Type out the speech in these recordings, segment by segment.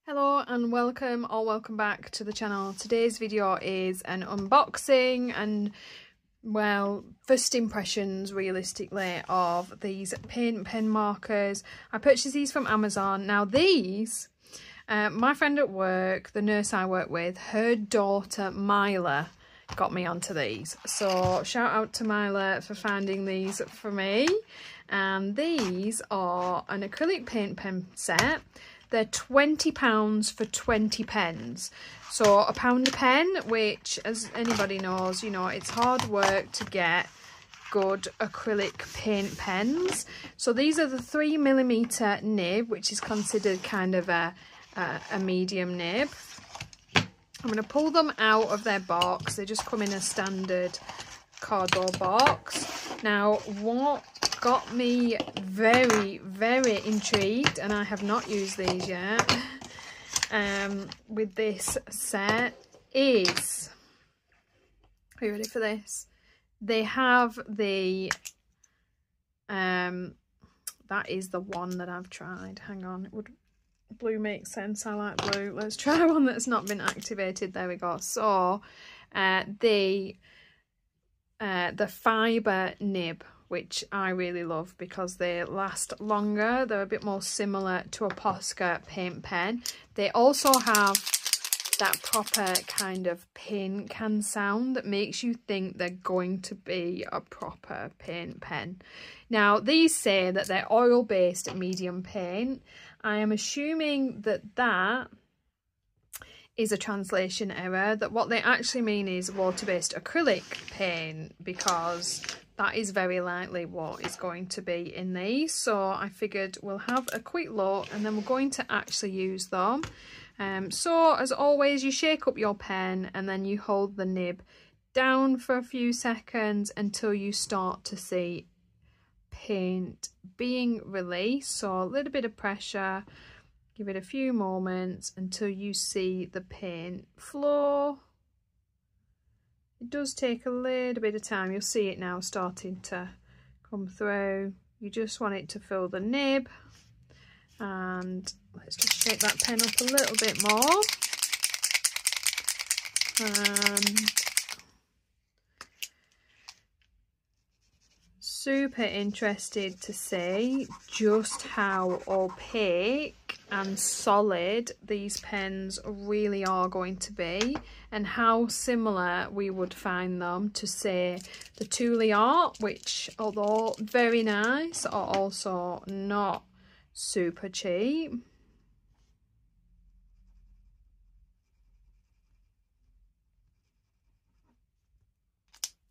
Hello and welcome or welcome back to the channel. Today's video is an unboxing and, well, first impressions realistically of these paint pen markers. I purchased these from Amazon. Now these, my friend at work, the nurse I work with, her daughter Myla got me onto these. So shout out to Myla for finding these for me. And these are an acrylic paint pen set. They're £20 for 20 pens. So a pound a pen, which, as anybody knows, you know, it's hard work to get good acrylic paint pens. So these are the 3mm nib, which is considered kind of a medium nib. I'm going to pull them out of their box. They just come in a standard cardboard box. Now, what got me very intrigued, and I have not used these yet, with this set is, are you ready for this? They have the, that is the one that I've tried. Hang on, blue makes sense. I like blue. Let's try one that's not been activated. There we go. So, the fibre nib, which I really love because they last longer. They're a bit more similar to a Posca paint pen. They also have that proper kind of paint can sound that makes you think they're going to be a proper paint pen. Now, these say that they're oil-based medium paint. I am assuming that that is a translation error, that what they actually mean is water-based acrylic paint, because that is very likely what is going to be in these. So I figured we'll have a quick look and then we're going to actually use them. So as always, you shake up your pen and then you hold the nib down for a few seconds until you start to see paint being released. So a little bit of pressure. Give it a few moments until you see the paint flow. It does take a little bit of time. You'll see it now starting to come through. You just want it to fill the nib. And let's just shake that pen up a little bit more. And super interested to see just how opaque and solid these pens really are going to be, and how similar we would find them to, say, the Thule Art, which, although very nice, are also not super cheap.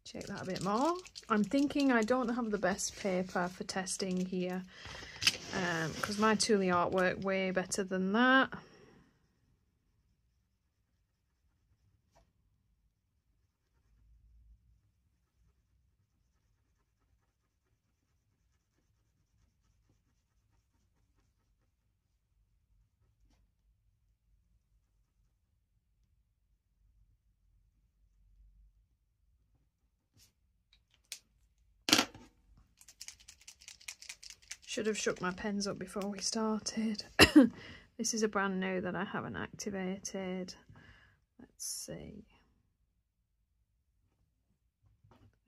Check that a bit more. I'm thinking I don't have the best paper for testing here, because my Thule Art worked way better than that. Should have shook my pens up before we started. This is a brand new that I haven't activated. Let's see.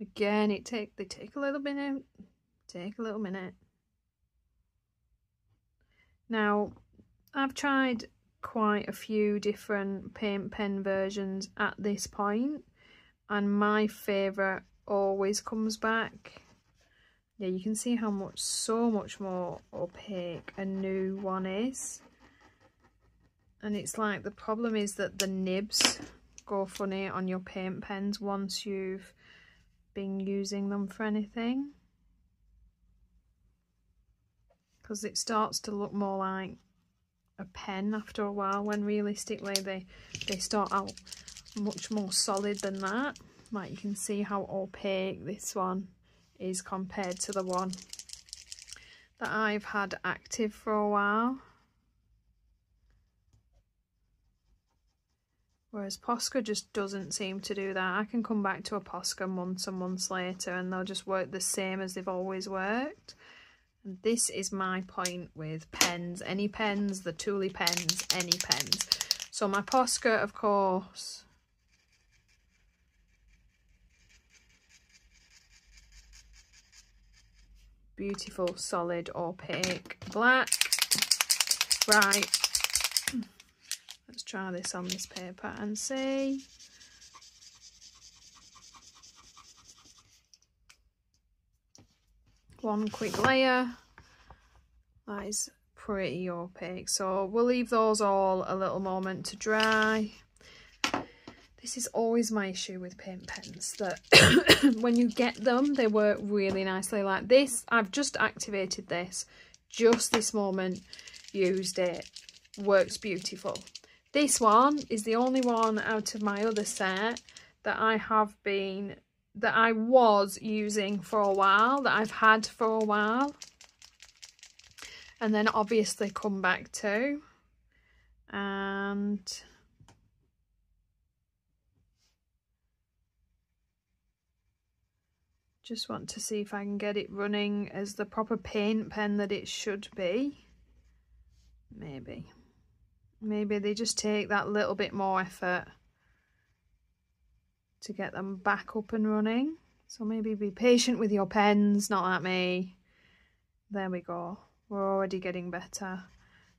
Again, they take a little minute. Now, I've tried quite a few different paint pen versions at this point, and my favourite always comes back. Yeah, you can see how so much more opaque a new one is. And it's like, the problem is that the nibs go funny on your paint pens once you've been using them for anything, because it starts to look more like a pen after a while, when realistically they start out much more solid than that. Like, you can see how opaque this one is compared to the one that I've had active for a while. Whereas Posca just doesn't seem to do that. I can come back to a Posca months and months later and they'll just work the same as they've always worked. And this is my point with pens, any pens, the Thule pens, any pens. So my Posca, of course, beautiful, solid, opaque black. Right, let's try this on this paper and see. One quick layer. That is pretty opaque, so we'll leave those all a little moment to dry. This is always my issue with paint pens, that when you get them, they work really nicely. Like this, I've just activated this just this moment, used it, works beautiful. This one is the only one out of my other set that I was using for a while, that I've had for a while, and then obviously come back to, and just want to see if I can get it running as the proper paint pen that it should be. Maybe they just take that little bit more effort to get them back up and running. So maybe be patient with your pens, not like me. There we go. We're already getting better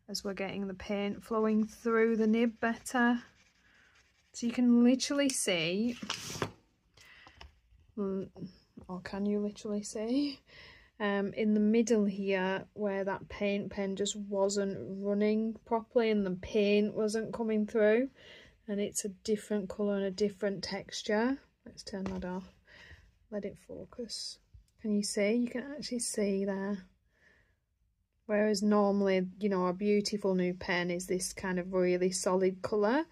as we're getting the paint flowing through the nib better. So you can literally see, or can you literally see, in the middle here where that paint pen just wasn't running properly and the paint wasn't coming through, and it's a different colour and a different texture. Let's turn that off, let it focus. Can you see? You can actually see there. Whereas normally, you know, a beautiful new pen is this kind of really solid colour,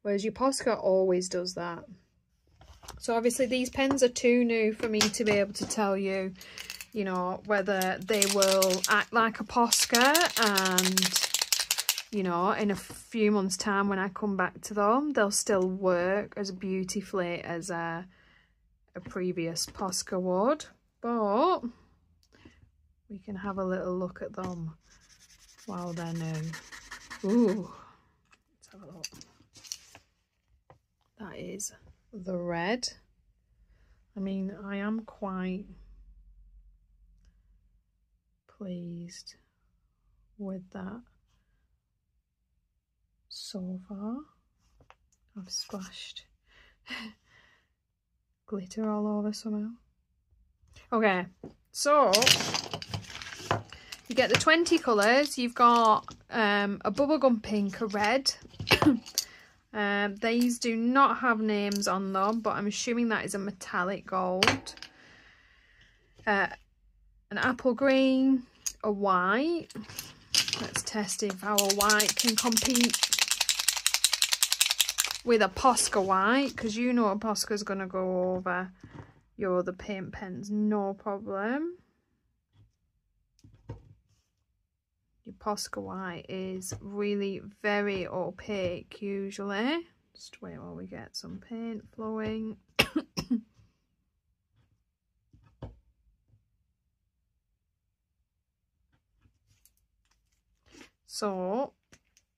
whereas your Posca always does that. So obviously these pens are too new for me to be able to tell you, you know, whether they will act like a Posca, and, you know, in a few months' time when I come back to them, they'll still work as beautifully as a previous Posca would. But we can have a little look at them while they're new. Ooh, let's have a look. That is the red. I mean, I am quite pleased with that so far. I've splashed glitter all over somehow. Okay, so you get the 20 colours. You've got a bubblegum pink, a red. These do not have names on them, but I'm assuming that is a metallic gold. An apple green, a white. Let's test if our white can compete with a Posca white, because you know a Posca's going to go over your other paint pens, no problem. Your Posca white is really very opaque usually. Just wait while we get some paint flowing. So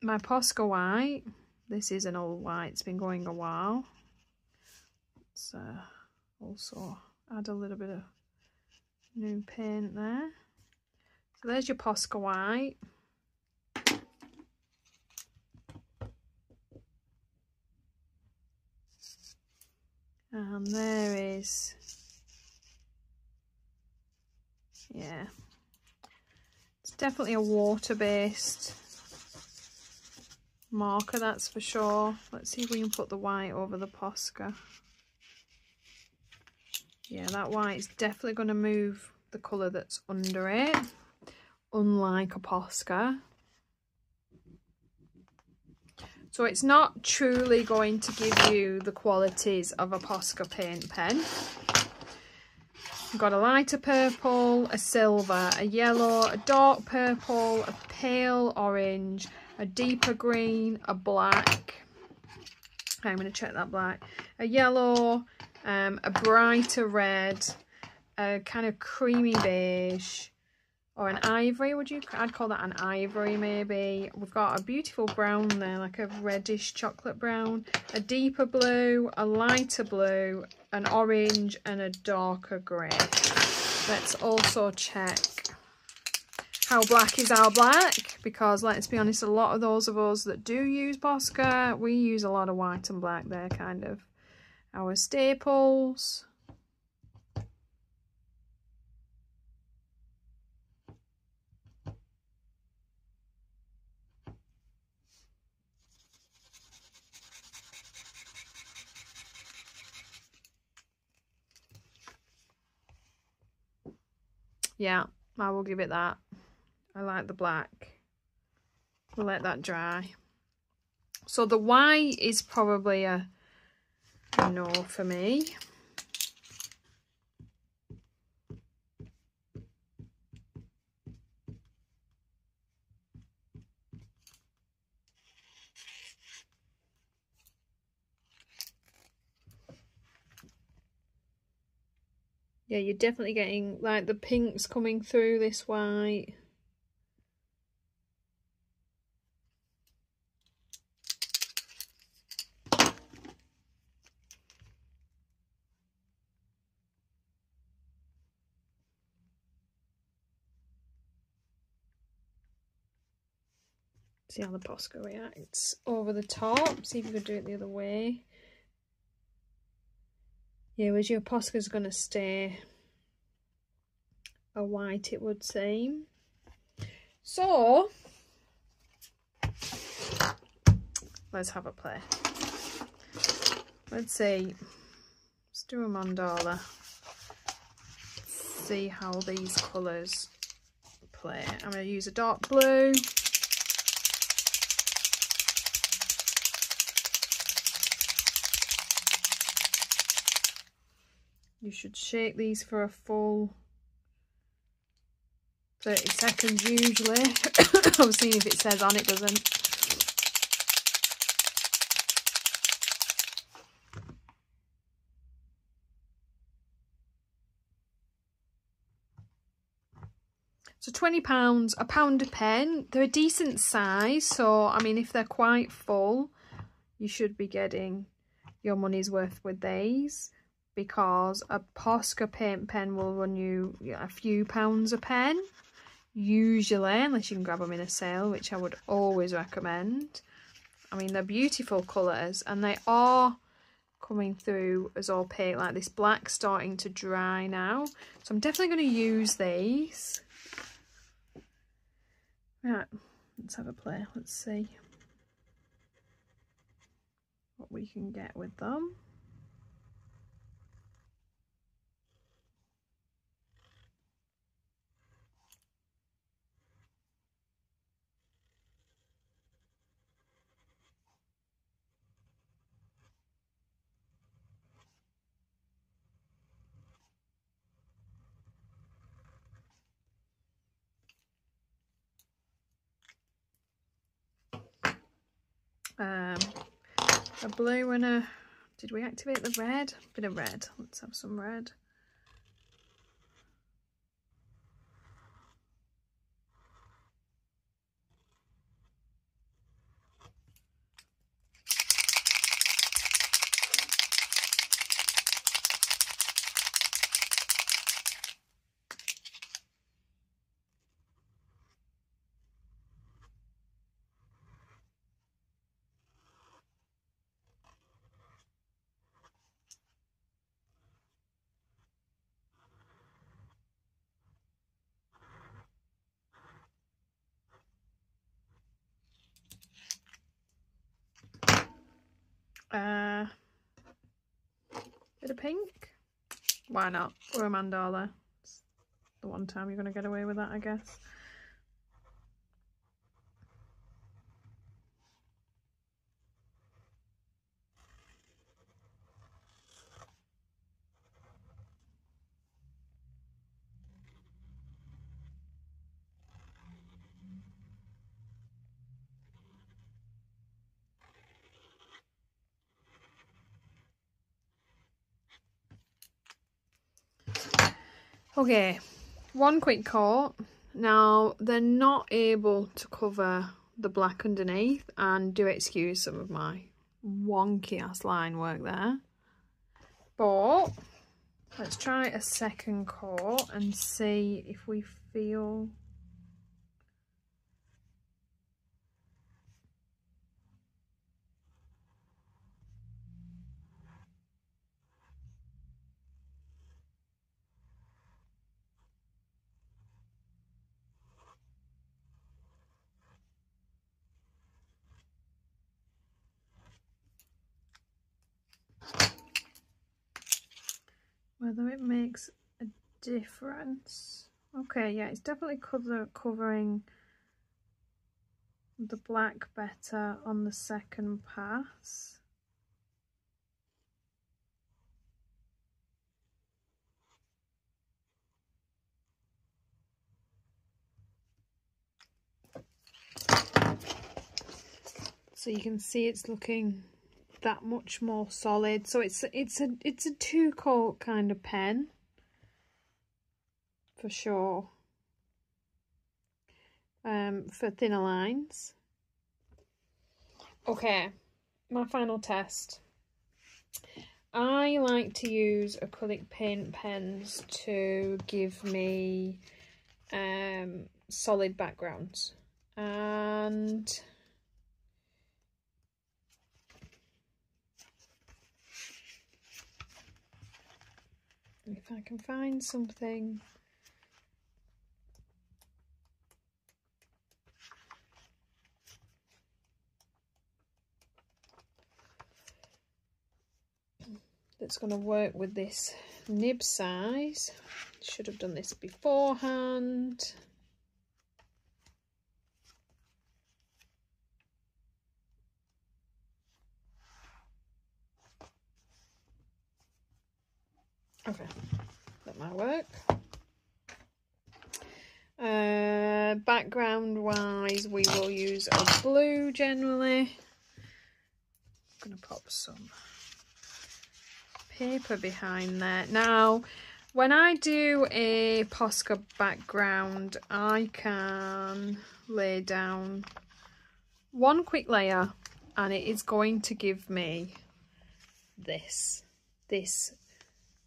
my Posca white, this is an old white, it's been going a while. Let's also add a little bit of new paint there. So there's your Posca white. And there is, yeah, it's definitely a water-based marker, that's for sure. Let's see if we can put the white over the Posca. Yeah, that white is definitely going to move the colour that's under it, unlike a Posca. So it's not truly going to give you the qualities of a Posca paint pen. You've got a lighter purple, a silver, a yellow, a dark purple, a pale orange, a deeper green, a black. I'm going to check that black. A yellow, a brighter red, a kind of creamy beige, or an ivory, I'd call that an ivory maybe. We've got a beautiful brown there, like a reddish chocolate brown, a deeper blue, a lighter blue, an orange and a darker grey. Let's also check how black is our black, because let's be honest, a lot of those of us that do use Posca, we use a lot of white and black. They're kind of our staples. Yeah, I will give it that. I like the black. We'll let that dry. So the white is probably a no for me. Yeah, you're definitely getting like the pinks coming through this white. See how the Posca reacts over the top. See if you could do it the other way. Yeah, whereas your Posca's going to stay a white, it would seem. So let's have a play. Let's see. Let's do a mandala. See how these colours play. I'm going to use a dark blue. You should shake these for a full 30 seconds usually. I've seen if it says on, it doesn't. So £20, a pound a pen. They're a decent size, so I mean if they're quite full, you should be getting your money's worth with these, because a Posca paint pen will run you a few pounds a pen, usually, unless you can grab them in a sale, which I would always recommend. I mean, they're beautiful colours, and they are coming through as opaque, like this black starting to dry now. So I'm definitely going to use these. Right, let's have a play. Let's see what we can get with them. A blue and a... Did we activate the red? Bit of red. Let's have some red. Bit of pink. Why not? Or a mandala. It's the one time you're going to get away with that, I guess. Okay, one quick coat Now, they're not able to cover the black underneath, and do excuse some of my wonky ass line work there. But let's try a second coat and see if we feel whether it makes a difference. Okay, yeah, it's definitely covering the black better on the second pass. So you can see it's looking that much more solid. So it's a two coat kind of pen for sure. For thinner lines. Okay, my final test. I like to use acrylic paint pens to give me solid backgrounds, and if I can find something that's going to work with this nib size. Should have done this beforehand. Okay, that might work. Background wise, we will use a blue generally. I'm going to pop some paper behind there. Now, when I do a Posca background, I can lay down one quick layer and it is going to give me this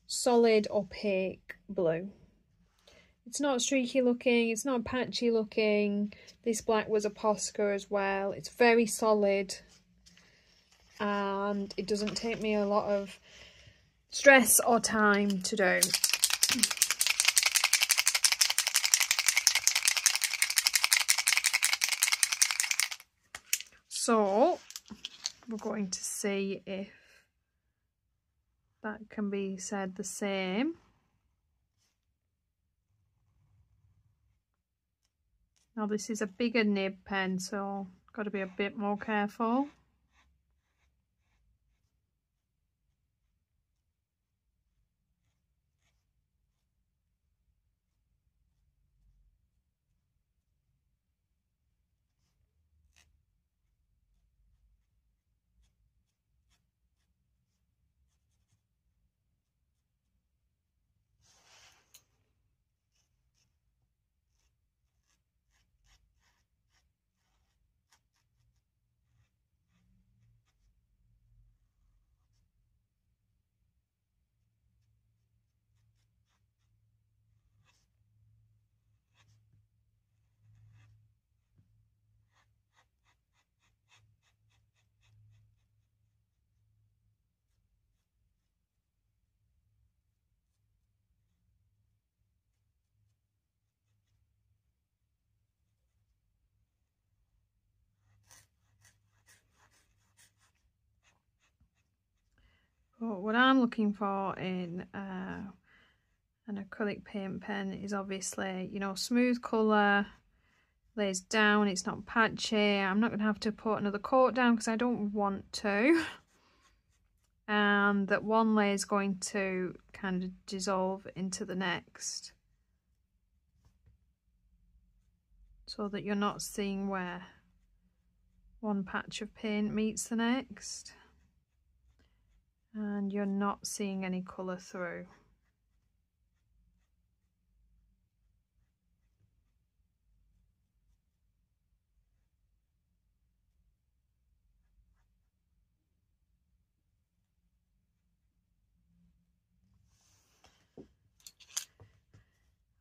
solid opaque blue. It's not streaky looking, it's not patchy looking. This black was a Posca as well. It's very solid and it doesn't take me a lot of stress or time to do. So we're going to see if that can be said the same. Now this is a bigger nib pen, so got to be a bit more careful. But what I'm looking for in an acrylic paint pen is obviously, you know, smooth colour, lays down, it's not patchy. I'm not going to have to put another coat down because I don't want to. And that one layer is going to kind of dissolve into the next, so that you're not seeing where one patch of paint meets the next and you're not seeing any colour through.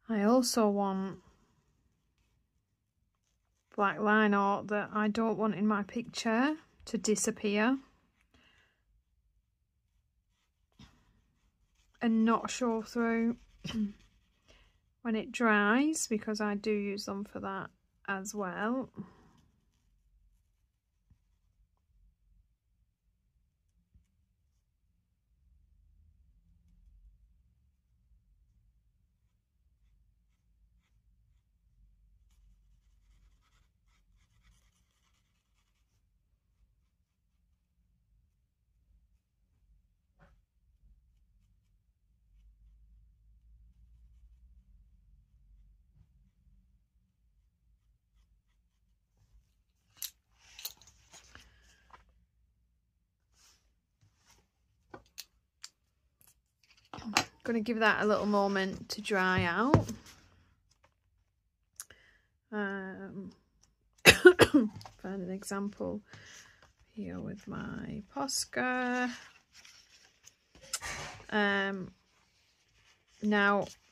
I also want black line art that I don't want in my picture to disappear and not show through when it dries, because I do use them for that as well. Going to give that a little moment to dry out. Find an example here with my Posca. Now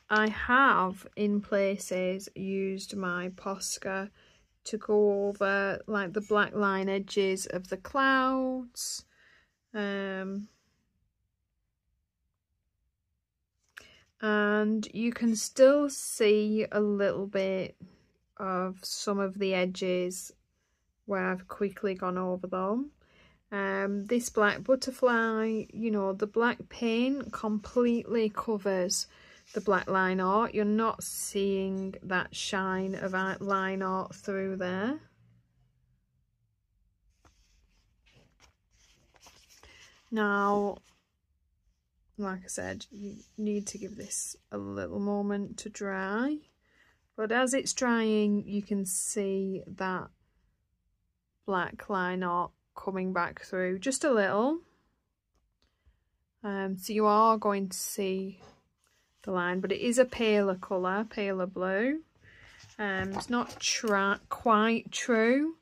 I have in places used my Posca to go over like the black line edges of the clouds. And you can still see a little bit of some of the edges where I've quickly gone over them. This black butterfly, you know, the black paint completely covers the black line art. You're not seeing that shine of line art through there. Now, like I said, you need to give this a little moment to dry, but as it's drying you can see that black line art coming back through just a little. So you are going to see the line, but it is a paler colour, paler blue. It's not quite true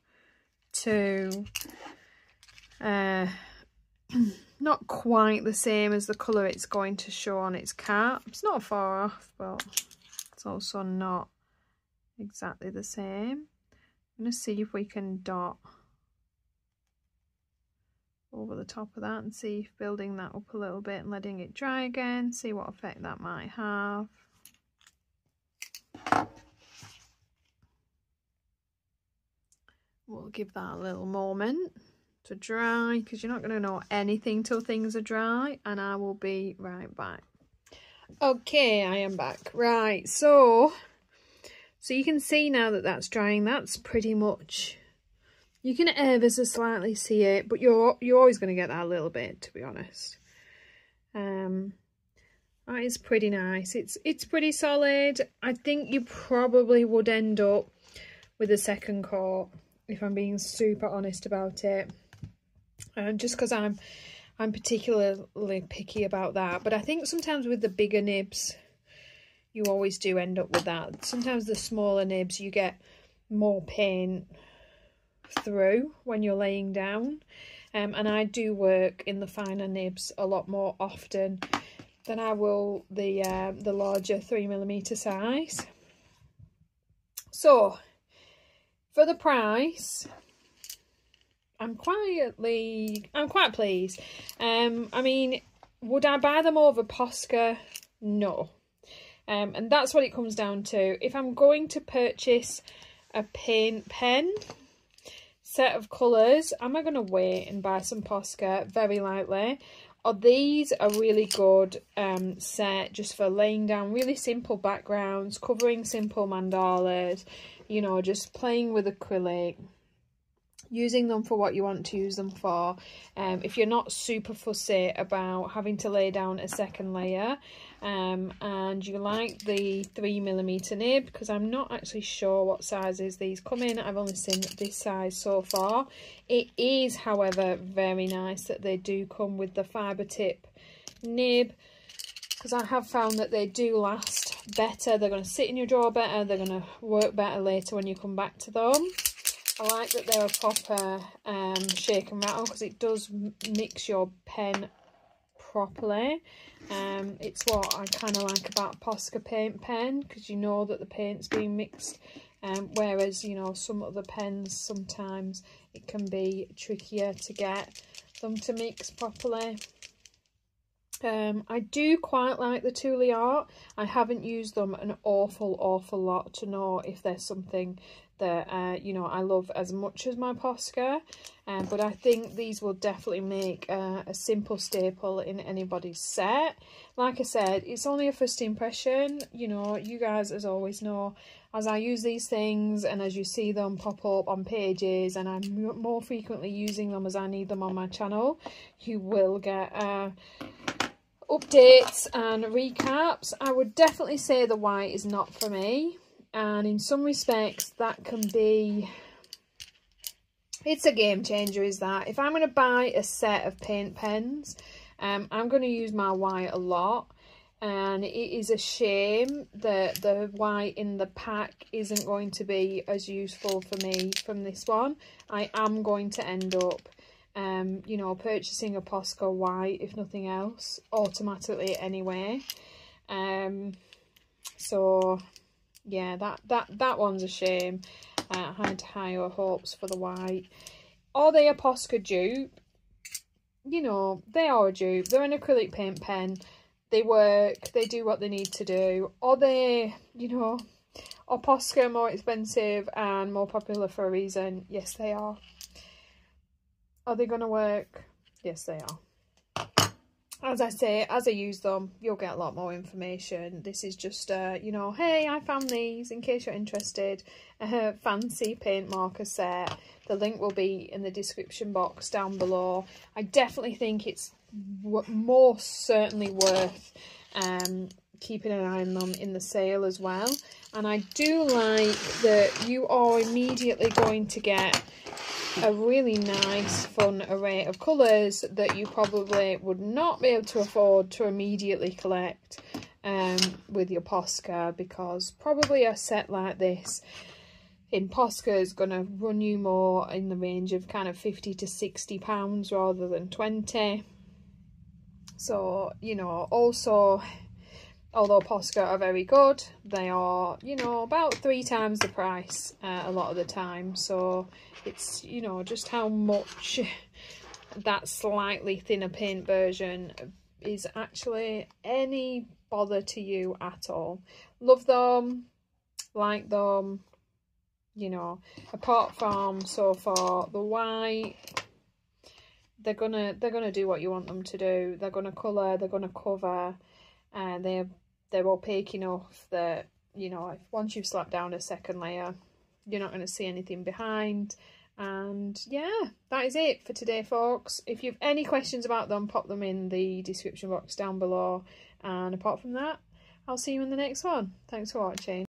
to not quite the same as the colour it's going to show on its cap. It's not far off, but it's also not exactly the same. I'm going to see if we can dot over the top of that and see if building that up a little bit and letting it dry again, see what effect that might have. We'll give that a little moment to dry, because you're not going to know anything till things are dry, and I will be right back. Okay, I am back. Right, so you can see now that that's drying. That's pretty much, you can ever so slightly see it, but you're always going to get that a little bit, to be honest. That is pretty nice. It's pretty solid. I think you probably would end up with a second coat, if I'm being super honest about it. Just because I'm particularly picky about that. But I think sometimes with the bigger nibs, you always do end up with that. Sometimes the smaller nibs, you get more paint through when you're laying down. And I do work in the finer nibs a lot more often than I will the larger 3mm size. So for the price, I'm quite pleased. I mean, would I buy them over Posca? No. And that's what it comes down to. If I'm going to purchase a paint pen set of colours, am I going to wait and buy some Posca? Very likely. Or these are really good set just for laying down really simple backgrounds, covering simple mandalas, you know, just playing with acrylic, using them for what you want to use them for. If you're not super fussy about having to lay down a second layer, and you like the 3mm nib, because I'm not actually sure what sizes these come in. I've only seen this size so far. It is, however, very nice that they do come with the fibre tip nib, because I have found that they do last better. They're going to sit in your drawer better. They're going to work better later when you come back to them. I like that they're a proper shake and rattle, because it does mix your pen properly. It's what I kind of like about Posca paint pen, because you know that the paint's being mixed, whereas, you know, some other pens, sometimes it can be trickier to get them to mix properly. I do quite like the Tooly Art. I haven't used them an awful lot to know if there's something that you know, I love as much as my Posca, but I think these will definitely make a simple staple in anybody's set. Like I said, it's only a first impression. You know, you guys as always know, as I use these things and as you see them pop up on pages, and I'm more frequently using them as I need them on my channel, you will get updates and recaps. I would definitely say the white is not for me, and in some respects that can be, it's a game changer, is that if I'm going to buy a set of paint pens, I'm going to use my white a lot, and it is a shame that the white in the pack isn't going to be as useful for me from this one. I am going to end up you know, purchasing a Posca white, if nothing else, automatically anyway. So yeah, that one's a shame. I had higher hopes for the white. Are they a Posca dupe? You know, they are a dupe. They're an acrylic paint pen. They work, they do what they need to do. Are they, you know, are Posca more expensive and more popular for a reason? Yes, they are. Are they going to work? Yes, they are. As I say, as I use them, you'll get a lot more information. This is just, you know, hey, I found these in case you're interested. A fancy paint marker set. The link will be in the description box down below. I definitely think it's most certainly worth keeping an eye on them in the sale as well. And I do like that you are immediately going to get a really nice fun array of colours that you probably would not be able to afford to immediately collect with your Posca, because probably a set like this in Posca is going to run you more in the range of kind of £50 to £60 rather than 20. So, you know, also, although Posca are very good, they are, you know, about 3 times the price a lot of the time. So it's, you know, just how much that slightly thinner paint version is actually any bother to you at all. Love them, like them, you know, apart from so far the white, they're gonna do what you want them to do. They're gonna colour, they're gonna cover, and they're opaque enough that, you know, once you've slapped down a second layer, you're not going to see anything behind. And yeah, that is it for today, folks. If you have any questions about them, pop them in the description box down below. And apart from that, I'll see you in the next one. Thanks for watching.